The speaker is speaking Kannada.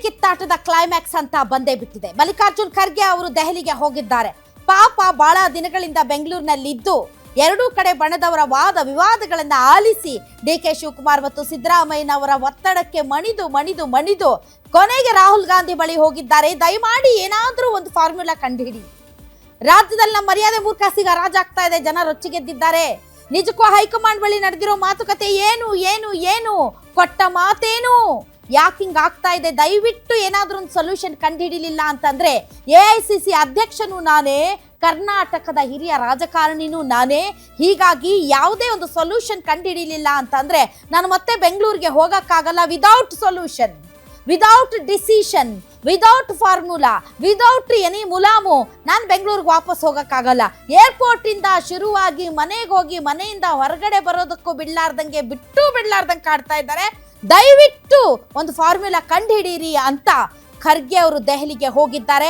ಕಿತ್ತಾಟದ ಕ್ಲೈಮ್ಯಾಕ್ಸ್ ಅಂತ ಬಂದೇ ಬಿಟ್ಟಿದೆ. ಮಲ್ಲಿಕಾರ್ಜುನ್ ಖರ್ಗೆ ಅವರು ದೆಹಲಿಗೆ ಹೋಗಿದ್ದಾರೆ. ಪಾಪ ಬಹಳ ದಿನಗಳಿಂದ ಬೆಂಗಳೂರಿನಲ್ಲಿದ್ದು ಎರಡೂ ಕಡೆ ಬಣದವರ ವಾದ ವಿವಾದಗಳನ್ನ ಆಲಿಸಿ ಡಿ.ಕೆ. ಶಿವಕುಮಾರ್ ಮತ್ತು ಸಿದ್ದರಾಮಯ್ಯನವರ ಒತ್ತಡಕ್ಕೆ ಮಣಿದು ಕೊನೆಗೆ ರಾಹುಲ್ ಗಾಂಧಿ ಬಳಿ ಹೋಗಿದ್ದಾರೆ. ದಯಮಾಡಿ ಏನಾದ್ರೂ ಒಂದು ಫಾರ್ಮುಲಾ ಕಂಡುಹಿಡಿ. ರಾಜ್ಯದಲ್ಲಿ ನಮ್ಮ ಮರ್ಯಾದೆ ಮೂರ್ಖಾಸಿಗ ರಾಜಾಗ್ತಾ ಇದೆ. ಜನ ರೊಚ್ಚಿಗೆದ್ದಿದ್ದಾರೆ. ನಿಜಕ್ಕೂ ಹೈಕಮಾಂಡ್ ಬಳಿ ನಡೆದಿರೋ ಮಾತುಕತೆ ಏನು ಕೊಟ್ಟ ಮಾತೇನು, ಯಾಕೆ ಹಿಂಗ್ ಆಗ್ತಾ ಇದೆ? ದಯವಿಟ್ಟು ಏನಾದ್ರೂ ಒಂದು ಸೊಲ್ಯೂಷನ್ ಕಂಡುಹಿಡಿಲಿಲ್ಲ ಅಂತಂದ್ರೆ AICC ಅಧ್ಯಕ್ಷನು ನಾನೇ, ಕರ್ನಾಟಕದ ಹಿರಿಯ ರಾಜಕಾರಣಿನೂ ನಾನೇ. ಹೀಗಾಗಿ ಯಾವುದೇ ಒಂದು ಸೊಲ್ಯೂಷನ್ ಕಂಡುಹಿಡಿಲಿಲ್ಲ ಅಂತಂದ್ರೆ ನಾನು ಮತ್ತೆ ಬೆಂಗಳೂರಿಗೆ ಹೋಗಕ್ಕಾಗಲ್ಲ. Without solution, without decision, without formula, without any ಮುಲಾಮು ನಾನು ಬೆಂಗಳೂರಿಗೆ ವಾಪಸ್ ಹೋಗಕ್ಕಾಗಲ್ಲ. ಏರ್ಪೋರ್ಟ್ ಇಂದ ಶುರುವಾಗಿ ಮನೆಗೆ ಹೋಗಿ ಮನೆಯಿಂದ ಹೊರಗಡೆ ಬರೋದಕ್ಕೂ ಬಿಡ್ಲಾರ್ದಂಗೆ ಕಾಡ್ತಾ ಇದ್ದಾರೆ. ದಯವಿಟ್ಟು ಒಂದು ಫಾರ್ಮುಲಾ ಕಂಡುಹಿಡೀರಿ ಅಂತ ಖರ್ಗೆ ಅವರು ದೆಹಲಿಗೆ ಹೋಗಿದ್ದಾರೆ.